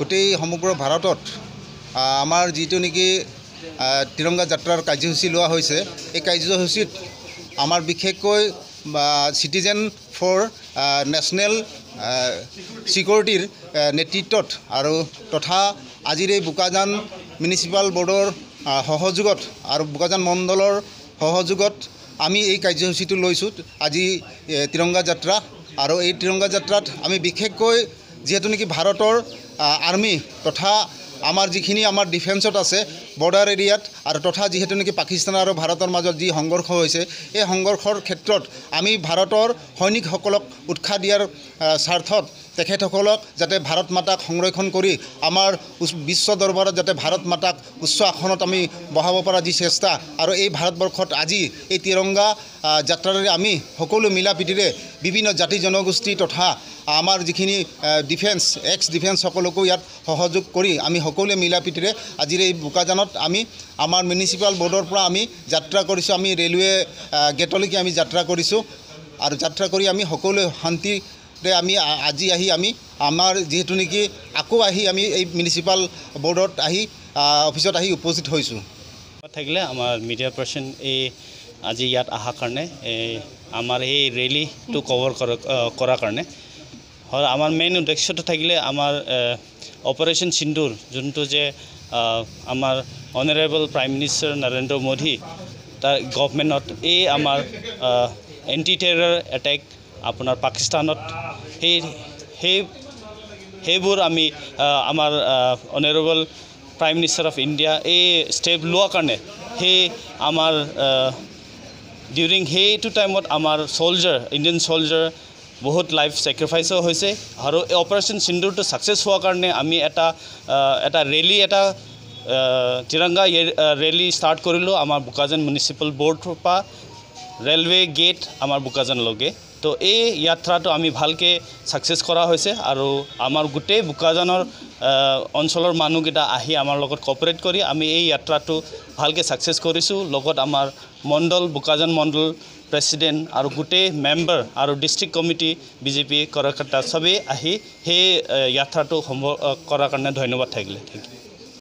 গোটেই সমগ্ৰ ভাৰতত আমাৰ যিটো নেকি তিৰংগা যাত্ৰাৰ কাৰ্যসূচী লোৱা হৈছে এই কাৰ্যসূচীত আমাৰ বিশেষকৈ সিটিজেন ফৰ নেশ্যনেল সিকিউৰিটিৰ নেতৃত্বত আৰু তথা আজিৰ এই বোকাজান মিউনিচিপাল বৰ্ডৰ সহযোগত আৰু বোকাজান মণ্ডলৰ সহযোগত আমি এই কাৰ্যসূচীটো লৈছোঁ আজি তিৰংগা যাত্ৰা আৰু এই তিৰংগা যাত্ৰাত আমি বিশেষকৈ যেহেতু নেকি ভাৰতৰ আৰ্মি তথা আমাৰ যিখিনি আমাৰ ডিফেন্সত আছে বৰ্ডাৰ এৰিয়াত আৰু তথা যেহেতু নেকি পাকিস্তান আৰু ভাৰতৰ মাজত যি সংঘৰ্ষ হৈছে এই সংঘৰ্ষৰ ক্ষেত্ৰত আমি ভাৰতৰ সৈনিকসকলক উৎসাহ দিয়াৰ স্বাৰ্থত তেখেতসকলক যাতে ভাৰত মাতাক সংৰক্ষণ কৰি আমাৰ বিশ্ব দৰবাৰত যাতে ভাৰত মাতাক উচ্চ আসনত আমি বহাব পৰা যি চেষ্টা আৰু এই ভাৰতবৰ্ষত আজি এই তিৰংগা যাত্ৰাৰে আমি সকলো মিলা প্ৰীতিৰে বিভিন্ন জাতি জনগোষ্ঠী তথা আমাৰ যিখিনি ডিফেন্স এক্স ডিফেন্স সকলকো ইয়াত সহযোগ কৰি আমি সকলোৱে মিলা প্ৰীতিৰে আজিৰ এই বোকাজানত আমি আমাৰ মিউনিচিপাল বৰ্ডৰ পৰা আমি যাত্ৰা কৰিছোঁ আমি ৰেলৱে গেটলৈকে আমি যাত্ৰা কৰিছোঁ আৰু যাত্ৰা কৰি আমি সকলোৱে শান্তি আমি আজি আহি আমি আমাৰ যেহেতু নেকি আকৌ আহি আমি এই মিউনিচিপাল বৰ্ডত আহি অফিচত আহি উপস্থিত হৈছোঁ থাকিলে আমাৰ মিডিয়া পাৰ্চন এই আজি ইয়াত অহাৰ কাৰণে আমাৰ এই ৰেলীটো কভাৰ কৰাৰ কাৰণে হয় আমাৰ মেইন উদ্দেশ্যটো থাকিলে আমাৰ অপাৰেশ্যন সিন্দুৰ যোনটো যে আমাৰ honourable prime minister Narendra Modi তাৰ গভৰ্ণমেণ্টত এই আমাৰ এণ্টি টেৰৰ এটেক আপোনাৰ পাকিস্তানত সেইবোৰ আমি আমাৰ honourable prime minister of India এই ষ্টেপ লোৱাৰ কাৰণে সেই আমাৰ ডিউৰিং সেইটো টাইমত আমাৰ ছ'লজাৰ ইণ্ডিয়ান ছ'লজাৰ বহুত লাইফ ছেক্ৰিফাইচো হৈছে আৰু এই অপাৰেশ্যন সিন্দুৰটো ছাকচেছ হোৱাৰ কাৰণে আমি এটা ৰেলী এটা তিৰংগা ৰেলী ষ্টাৰ্ট কৰিলোঁ আমাৰ বোকাজান মিউনিচিপাল বৰ্ডৰ পৰা ৰেলৱে গেট আমাৰ বোকাজানলৈকে তো এই যাত্ৰাটো আমি ভালকৈ ছাকচেছ কৰা হৈছে আৰু আমাৰ গোটেই বোকাজানৰ অঞ্চলৰ মানুহকেইটা আহি আমাৰ লগত কপাৰেট কৰি আমি এই যাত্ৰাটো ভালকৈ ছাকচেছ কৰিছোঁ লগত আমাৰ মণ্ডল বোকাজান মণ্ডল প্ৰেছিডেণ্ট আৰু গোটেই মেম্বাৰ আৰু ডিষ্ট্ৰিক্ট কমিটি বিজেপি কাৰ্যকৰ্তা চবেই আহি সেই যাত্ৰাটো সম্ভৱ কৰাৰ কাৰণে ধন্যবাদ থাকিলে থেংক ইউ